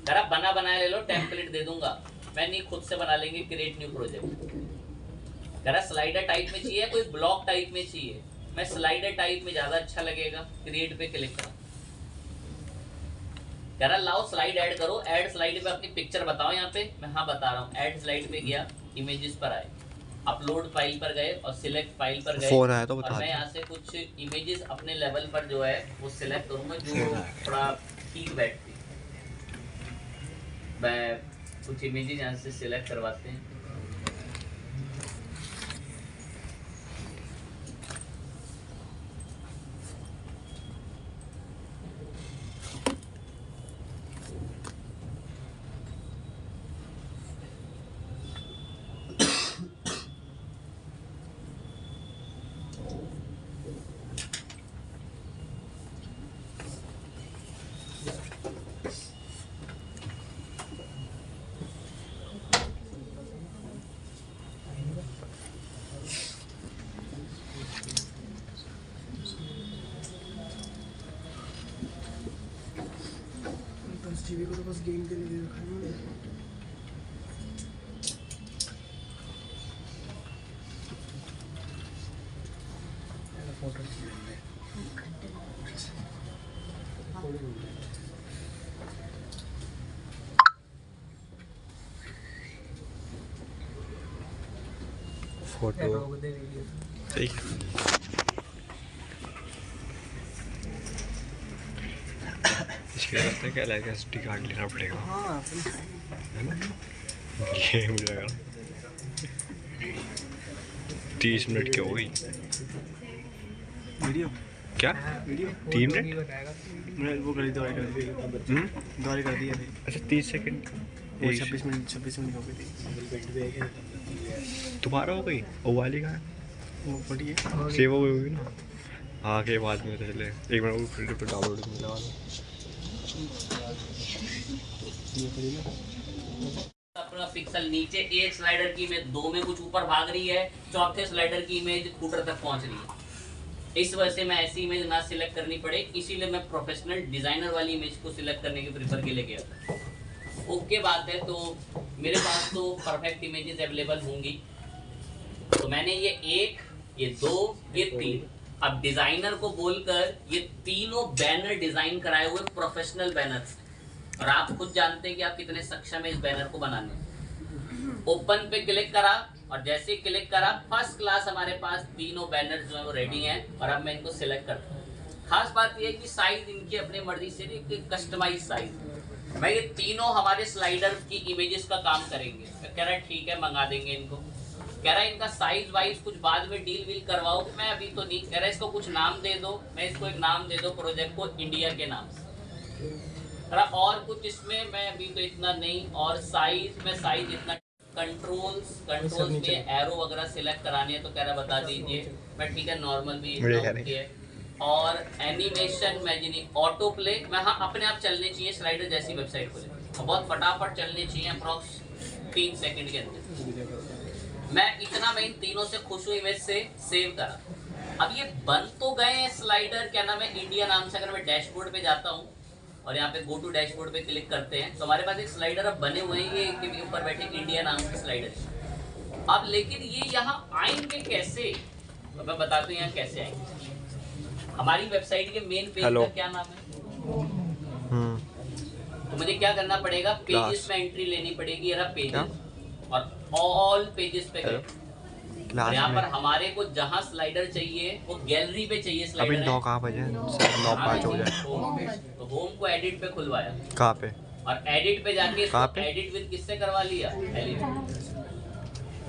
कह रहा बना बनाया ले लो, टेम्पलेट दे दूंगा। मैं नहीं खुद से बना लेंगे, क्रिएट न्यू प्रोजेक्ट। कह रहा स्लाइडर टाइप में चाहिए कोई ब्लॉक टाइप में चाहिए। मैं स्लाइडर टाइप में ज्यादा अच्छा लगेगा, क्रिएट पे क्लिक करा। कह रहा लाओ स्लाइड ऐड करो। ऐड स्लाइड पे अपनी पिक्चर बताओ यहाँ पे। मैं हाँ बता रहा हूँ। ऐड स्लाइड पे गया, इमेजेस पर आए, अपलोड फाइल पर गए और सिलेक्ट फाइल पर गए। फोन आया तो और मैं यहाँ से कुछ इमेजेस अपने लेवल पर जो है वो सिलेक्ट करूंगा जो थोड़ा ठीक बैठती। मैं कुछ इमेजेस यहाँ से सिलेक्ट करवाते हैं। जीवी को तो बस गेम के लिए रखा है। फोटो ठीक है। इसके रास्ते क्या लगेगा, एसडी कार्ड लेना पड़ेगा। हाँ है ना, गेम लगा 30 मिनट की हो गई। वीडियो क्या वीडियो 3 मिनट मैंने वो कर दी, दोबारा कर दी, दोबारा कर दी अभी। अच्छा 30 सेकंड वो 26 मिनट हो गई थी। तुम्हारा हो गई, वो वाली कहाँ है? वो पड़ी है। सेव हो गई होगी ना। हाँ के बाद में तो चले एक मिनट वो फिर पे डाउनलोड लगा दो। ये पड़ी ना। अपना पिक्सल नीचे एक स्लाइडर की इमेज 2 में कुछ ऊपर भाग रही है, चौथे स्लाइडर की इमेज फुटर तक पहुंच रही है। इस वजह से मैं ऐसी इमेज ना सिलेक्ट करनी पड़े, इसीलिए मैं प्रोफेशनल डिजाइनर वाली इमेज को सिलेक्ट करने के प्रीफर के लिए गया था। ओके बात है, तो मेरे पास तो परफेक्ट इमेजेस अवेलेबल होंगी। तो मैंने ये 1, ये 2, ये 3, अब डिजाइनर को बोलकर ये तीनों बैनर डिजाइन कराए हुए प्रोफेशनल बैनर, और आप खुद जानते हैं कि आप कितने सक्षम है इस बैनर को बनाने। ओपन पे क्लिक करा और जैसे ही क्लिक करा फर्स्ट क्लास हमारे पास तीनों बैनर जो है वो रेडी हैं, और अब मैं इनको सिलेक्ट करता हूँ। खास बात यह है कि साइज इनकी अपनी मर्जी से नहीं, कस्टमाइज साइज। मैं ये तीनों हमारे स्लाइडर की इमेजेस का काम करेंगे। मैं कह रहा ठीक है मंगा देंगे इनको। कह रहा है इनका साइज वाइज कुछ बाद में डील वील करवाओ, मैं अभी तो नहीं। कह रहा है इसको कुछ नाम दे दो, मैं इसको एक नाम दे दो प्रोजेक्ट को इंडिया के नाम से। कह रहा और कुछ इसमें, मैं अभी तो इतना नहीं। और साइज में साइज इतना, कंट्रोल्स में एरो वगैरह सिलेक्ट करानी है तो कह रहा बता दीजिए। मैं ठीक है नॉर्मल भी ओके है। और एनिमेशन मैजिनी ऑटो प्ले, मैं हाँ अपने आप चलने चाहिए स्लाइडर जैसी वेबसाइट खोले, बहुत फटाफट चलने चाहिए अप्रॉक्स 3 सेकंड के अंदर। मैं इतना, मैं इन तीनों से खुश हुई, इमेज से सेव करा। अब ये बन तो गए हैं स्लाइडर, क्या नाम है, इंडिया नाम से। अगर मैं डैशबोर्ड पे जाता हूँ और यहाँ पे गो टू डैशबोर्ड पे क्लिक करते हैं तो हमारे पास एक स्लाइडर अब बने हुए हैं, ये के ऊपर बैठे इंडिया नाम के स्लाइडर। अब लेकिन ये यहाँ आएंगे कैसे, तो मैं बताता हूँ यहाँ कैसे आएंगे। हमारी वेबसाइट के मेन पेज का क्या नाम है, तो मुझे क्या करना पड़ेगा, पेजेस में एंट्री लेनी पड़ेगी। ये रहा पेजेस, और ऑल पेजेस पे गए। यहाँ पर हमारे को जहाँ स्लाइडर चाहिए वो गैलरी पे चाहिए स्लाइडर। अभी 9 कहाँ बजे? 9:05 हो जाए। तो होम को एडिट पे खुलवाया। कहाँ पे? और एडिट पे जाके इसको एडिट विद किससे करवा लिया,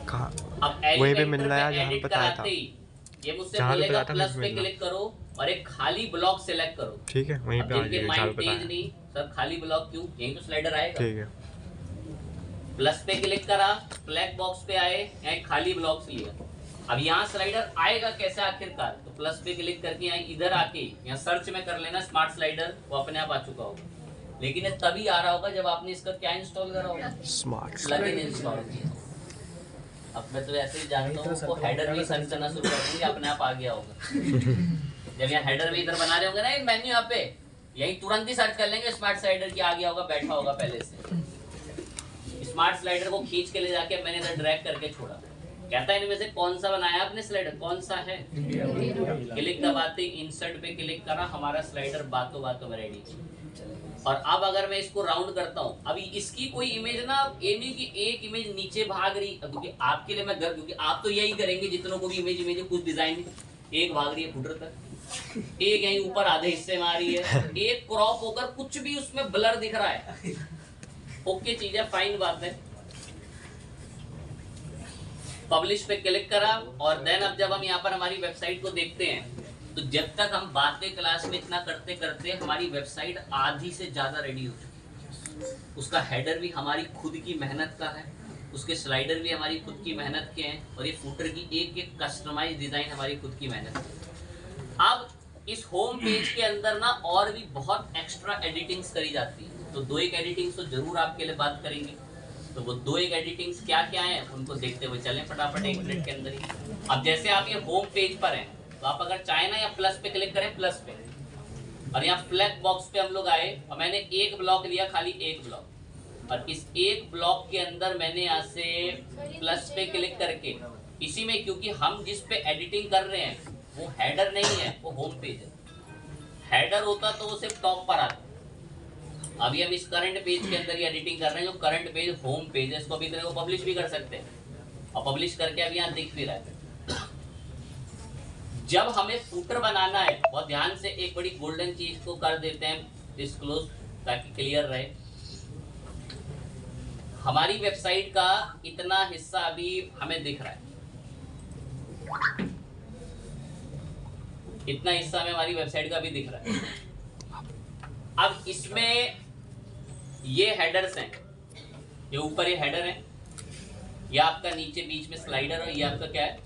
कहाँ? अब वहीं पे मिल रहा है जहाँ बताया था। ये मुझसे बोलेगा प्लस पे क्लिक करो और एक खाली ब्लॉक सिलेक्ट करो। ठीक है, वहीं पे आ जाएगा। माइंड तेज नहीं सब खाली ब्लॉक क्यों, यहीं तो स्लाइडर आएगा। ठीक है, प्लस पे क्लिक करा, ब्लैक बॉक्स पे आए, यहाँ खाली ब्लॉक्स लिया। अब यहाँ स्लाइडर आएगा कैसे आखिरकार, तो प्लस पे क्लिक करके यहाँ इधर आके यहाँ सर्च में कर लेना स्मार्ट स्लाइडर, वो अपने आप आ चुका होगा। लेकिन ये तभी आ रहा होगा जब आपने इसका क्या इंस्टॉल करा होगा, स्मार्ट प्लगइन इंस्टॉल किया। अब मैं तो ऐसे ही जानता हूँ वो हेडर भी सर्च करना शुरू कर देंगे, अपने आप आ गया होगा। जब यहाँ हेडर भी इधर बना रहे होंगे ना एक मेन्यू यहाँ पे, यही तुरंत ही सर्च कर लेंगे स्मार्ट स्लाइडर की, आ गया होगा, बैठा होगा पहले से। स्मार्ट स्लाइडर को खींच के ले जाके मैंने इधर ड्रैग करके छोड़ा। कहता है इनमें से कौन सा बनाया आपने स्लाइडर, कौन सा है, क्लिक दबाते इंसर्ट पे क्लिक करा, हमारा स्लाइडर बातों बातों में रेडी। और अब अगर मैं इसको राउंड करता हूँ, अभी इसकी कोई इमेज ना ये नहीं कि एक इमेज नीचे भाग रही, क्योंकि आपके लिए मैं घर, क्योंकि आप तो यही करेंगे जितनों को भी इमेज कुछ डिजाइन, एक भाग रही है फुटर तक, एक यहीं ऊपर आधे हिस्से में आ रही है, एक क्रॉप होकर कुछ भी उसमें ब्लर दिख रहा है। ओके चीज है, फाइन बात है। पब्लिश पे क्लिक करा और देन अब जब हम यहाँ पर हमारी वेबसाइट को देखते हैं तो जब तक हम बातें क्लास में इतना करते करते हमारी वेबसाइट आधी से ज्यादा रेडी हो चुकी है। उसका हेडर भी हमारी खुद की मेहनत का है, उसके स्लाइडर भी हमारी खुद की मेहनत के हैं, और ये फुटर की एक एक कस्टमाइज डिजाइन हमारी खुद की मेहनत है। अब इस होम पेज के अंदर ना और भी बहुत एक्स्ट्रा एडिटिंग्स करी जाती है, तो 2-1 एडिटिंग्स तो जरूर आपके लिए बात करेंगे। तो वो 2-1 एडिटिंग्स क्या क्या हैं उनको देखते हुए चलें फटाफट 1 मिनट के अंदर ही। अब जैसे आप ये होम पेज पर हैं तो आप अगर चाहें ना या प्लस पे क्लिक करें, प्लस पे और यहाँ फ्लैग बॉक्स पे हम लोग आए और मैंने एक ब्लॉक लिया, खाली एक ब्लॉक, और इस एक ब्लॉक के अंदर मैंने यहाँ से प्लस पे क्लिक करके इसी में, क्योंकि हम जिस पे एडिटिंग कर रहे हैं वो हेडर नहीं है, वो होम पेज है। हेडर होता तो वो सिर्फ टॉप पर आता। अभी हम इस करंट पेज के अंदर ही एडिटिंग कर रहे हैं, जो करंट पेज होम पेज है, इसको अभी तरह को पब्लिश भी कर सकते हैं और पब्लिश करके अभी यहाँ दिख भी रहा है। जब हमें फूटर बनाना है, बहुत ध्यान से एक बड़ी गोल्डन चीज को कर देते हैं डिस्क्लोज ताकि क्लियर रहे। हमारी वेबसाइट का इतना हिस्सा अभी हमें दिख रहा है, इतना हिस्सा हमें हमारी वेबसाइट का भी दिख रहा है। अब इसमें ये हेडर्स हैं, ये ऊपर ये हेडर है, ये आपका नीचे बीच में स्लाइडर है, ये आपका क्या है।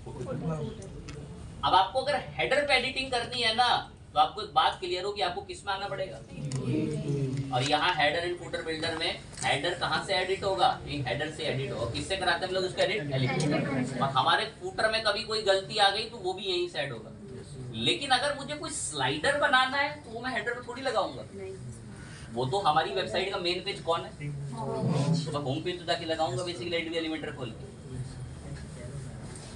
अब आपको अगर हेडर पे एडिटिंग करनी है ना, तो आपको एक बात क्लियर हो कि आपको किस में आना पड़ेगा। और यहाँ हेडर एंड फूटर बिल्डर में हेडर कहाँ से एडिट होगा, हेडर से एडिट होगा। किससे कराते हैं हम लोग उसको एडिट, एलिमेंटर। और हमारे फूटर में कभी कोई गलती आ गई तो वो भी यहीं से ऐड होगा। लेकिन अगर मुझे कोई स्लाइडर बनाना है तो वो मैं हेडर पे थोड़ी लगाऊंगा, वो तो हमारी वेबसाइट का मेन पेज कौन है, तो मैं होम पेज तो जाके लगाऊंगा बेसिकली एलिमेंटर खोल के।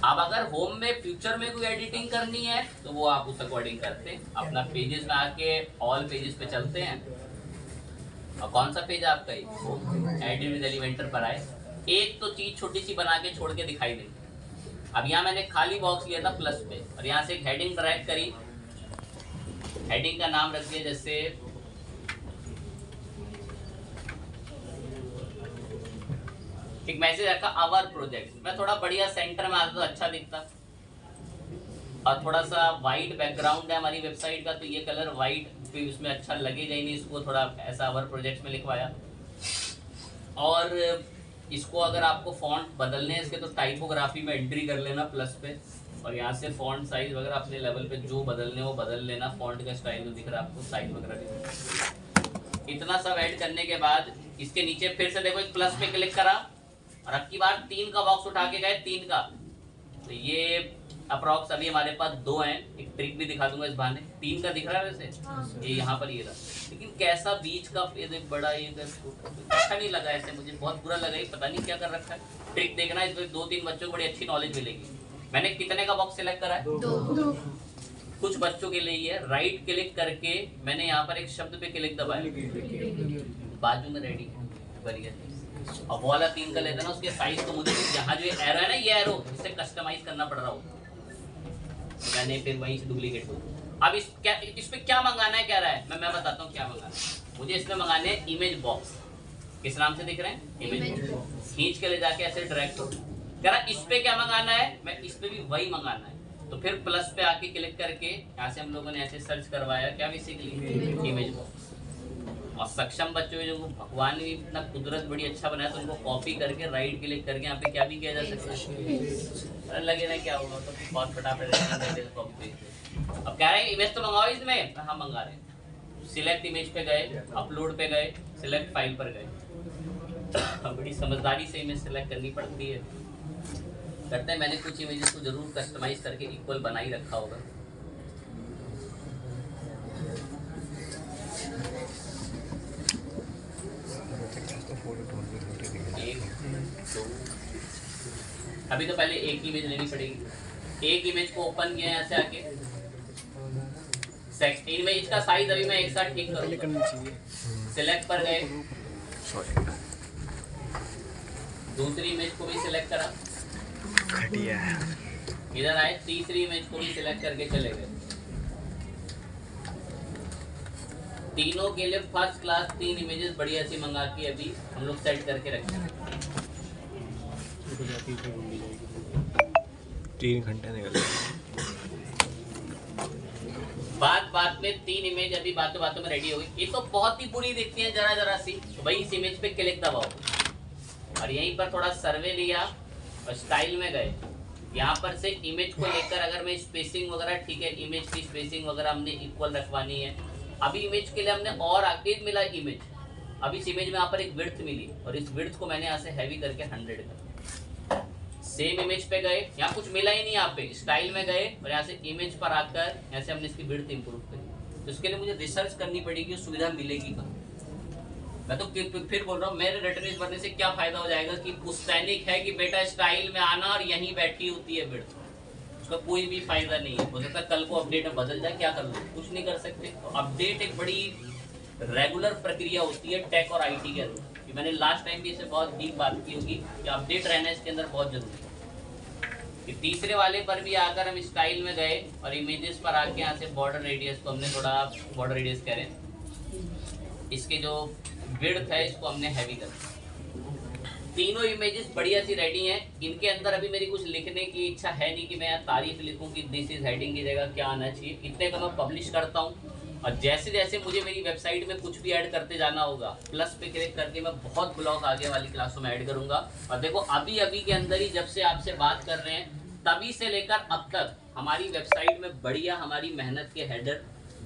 अब अगर होम में फ्यूचर में कोई एडिटिंग करनी है तो वो आप उस अकॉर्डिंग करते हैं, अपना पेजेस में आके ऑल पेजेस पे चलते हैं। और कौन सा पेज आपका एडिट विद एलिमेंटर पर आए, एक तो चीज छोटी सी बना के छोड़ के दिखाई देगी। अब यहाँ मैंने खाली बॉक्स लिया था प्लस पे, और यहाँ से एक हेडिंग ड्रैग करी, हेडिंग का नाम रख दिया जैसे एक मैसेज रखा आवर प्रोजेक्ट। मैं थोड़ा बढ़िया सेंटर में आता तो अच्छा दिखता, और थोड़ा सा वाइट बैकग्राउंड है हमारी वेबसाइट का, तो ये कलर वाइट भी उसमें अच्छा लगेगा ही नहीं, इसको थोड़ा ऐसा आवर प्रोजेक्ट में लिखवाया। और इसको अगर आपको फॉन्ट बदलने हैं इसके, तो टाइपोग्राफी में एंट्री कर लेना प्लस पे, और यहाँ से फॉन्ट साइज वगैरह अपने लेवल पे जो बदलने वो बदल लेना। फॉन्ट का स्टाइल जो दिख रहा है आपको, साइज वगैरह भी। इतना सब ऐड करने के बाद इसके नीचे फिर से देखो एक प्लस पे क्लिक करा, और अब की बार 3 का बॉक्स उठा के गए, 3 का। तो ये अप्रॉक्स अभी हमारे पास 2 हैं, एक ट्रिक भी दिखा दूंगा इस बहाने। 3 का दिख रहा है वैसे, ये यहाँ पर ये रहा, लेकिन कैसा बीच का बड़ा ये अच्छा नहीं लगा, ऐसे मुझे बहुत बुरा लगा, ये पता नहीं क्या कर रखा है। ट्रिक देखना, इसमें 2-3 बच्चों को बड़ी अच्छी नॉलेज मिलेगी। मैंने कितने का बॉक्स सिलेक्ट करा है, 2। कुछ बच्चों के लिए है, राइट क्लिक करके मैंने यहाँ पर एक शब्द पे क्लिक दबाया, बाजू में रेडी बढ़िया। अब वो वाला 3 का लेता ना, उसके साइज को मुझे यहाँ जो एरो है ना, ये एरो इसे कस्टमाइज करना पड़ रहा हो, मैंने फिर वहीं से डुप्लीकेट को। अब इस पे क्या मंगाना है, कह रहा है, मैं बताता हूँ क्या मंगाना है मुझे। इसमें मंगाने हैं इमेज बॉक्स। किस नाम से दिख रहे हैं, इमेज बॉक्स। खींच के ले जाके ऐसे डायरेक्ट हो, कह रहा इस पे क्या मंगाना है, मैं इस पे भी वही मंगाना है। तो फिर प्लस पे आके क्लिक करके यहाँ से हम लोगों ने ऐसे सर्च करवाया, क्या बेसिकली इमेज बॉक्स। और सक्षम बच्चों जो भगवान ने इतना कुदरत बड़ी अच्छा बनाया, तो उनको कॉपी करके राइट क्लिक करके यहाँ पे क्या भी किया जा सकता है। लगे ना क्या होगा, तो बहुत फटाफट कॉपी। अब कह रहे हैं इमेज तो मंगाओ इसमें, हाँ मंगा रहे हैं। सिलेक्ट इमेज पे गए, अपलोड पे गए, सिलेक्ट फाइल पर गए। बड़ी समझदारी से इमेज सिलेक्ट करनी पड़ती है, करते हैं। मैंने कुछ इमेजेस को जरूर कस्टमाइज करके इक्वल बना ही रखा होगा। अभी तो पहले एक इमेज लेनी पड़ेगी। एक इमेज को ओपन किया यहाँ से आके, इमेज का साइज अभी मैं एक साथ ठीक करूँगा। सिलेक्ट पर गए, दूसरी इमेज को भी सिलेक्ट करा, इधर आए, तीसरी इमेज को भी सिलेक्ट करके चले गए। तीनों के लिए फर्स्ट क्लास 3 इमेजेस बढ़िया सी मंगा के अभी हम लोग सेट करके रखे हैं। 3 घंटे निकल बात में 3 इमेज अभी बातों में रेडी हो गई। ये तो बहुत ही बुरी दिखती है जरा सी, तो भाई इस इमेज पे क्लिक दबाओ, और यहीं पर थोड़ा सर्वे लिया और स्टाइल में गए। यहाँ पर से इमेज को लेकर अगर मैं स्पेसिंग वगैरह, ठीक है, इमेज की स्पेसिंग वगैरह हमने इक्वल रखवानी है। अभी इमेज के लिए हमने और आगे मिला इमेज, अब इस इमेज में यहाँ पर एक विड्थ मिली, और इस विड्थ को मैंने यहाँ से हैवी करके 100 कर। सेम इमेज पे गए, यहाँ कुछ मिला ही नहीं, यहाँ पे स्टाइल में गए और यहाँ से इमेज पर आकर यहाँ से हमने इसकी विड्थ इंप्रूव करी। तो इसके लिए मुझे रिसर्च करनी पड़ेगी, सुविधा मिलेगी कहाँ। मैं तो फिर बोल रहा हूँ, मेरे रिटर्निस्ट बनने से क्या फायदा हो जाएगा कि पुस्तैनिक है कि बेटा स्टाइल में आना और यहीं बैठी होती है बिड्थ, उसका कोई भी फायदा नहीं है। हो सकता है कल को अपडेट में बदल जाए, क्या कर लो, कुछ नहीं कर सकते। तो अपडेट एक बड़ी रेगुलर प्रक्रिया होती है टेक और आईटी के अंदर। कि मैंने लास्ट टाइम भी इससे बहुत डीप बात की होगी कि अपडेट रहना इसके अंदर बहुत जरूरी है। कि तीसरे वाले पर भी आकर हम स्टाइल में गए और इमेजेस पर आके यहाँ से बॉर्डर रेडियस को हमने थोड़ा, बॉर्डर रेडियस कह रहे हैं, इसके जो विड्थ है इसको हमने हैवी कर दिया। तीनों इमेजेस बढ़िया सी रेडी हैं। इनके अंदर अभी मेरी कुछ लिखने की इच्छा है नहीं कि मैं यहाँ तारीफ लिखूं कि दिस इज हेडिंग की जगह क्या आना चाहिए। इतने का मैं पब्लिश करता हूँ और जैसे जैसे मुझे मेरी वेबसाइट में कुछ भी ऐड करते जाना होगा, प्लस पे क्लिक करके मैं बहुत ब्लॉग आगे वाली क्लासों में ऐड करूंगा। और देखो अभी अभी के अंदर ही जब से आपसे बात कर रहे हैं तभी से लेकर अब तक हमारी वेबसाइट में बढ़िया हमारी मेहनत के हेडर,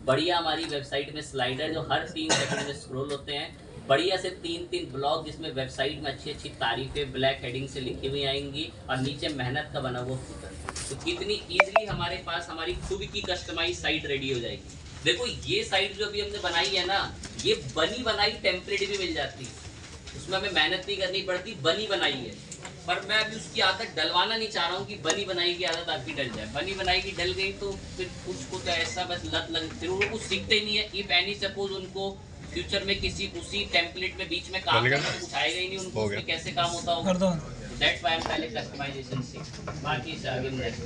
बढ़िया हमारी वेबसाइट में स्लाइडर जो हर 3 सेकंड में स्क्रॉल होते हैं, बढ़िया से 3 ब्लॉग जिसमें वेबसाइट में अच्छी अच्छी तारीफें ब्लैक हेडिंग से लिखी हुई आएंगी और नीचे मेहनत का बना हुआ फुटर। तो कितनी इजीली हमारे पास हमारी खुद की कस्टमाइज साइट रेडी हो जाएगी। देखो ये साइट जो अभी हमने बनाई है ना, ये बनी बनाई टेम्पलेट भी मिल जाती है, उसमें हमें मेहनत नहीं करनी पड़ती, बनी बनाई है। पर मैं अभी उसकी आदत डलवाना नहीं चाह रहा हूँ कि बनी बनाई की आदत आपकी डल जाए। बनी बनाई की डल गई तो फिर उसको तो ऐसा बस लत लग, फिर वो कुछ सीखते ही नहीं है। इफ एनी सपोज उनको फ्यूचर में किसी उसी टेम्पलेट में बीच में काम करना तो कुछ आएगा ही नहीं उनको, उसमें कैसे काम होता होगा। दैट्स व्हाई हम पहले कस्टमाइजेशन सीख, बाकी से आगे नेक्स्ट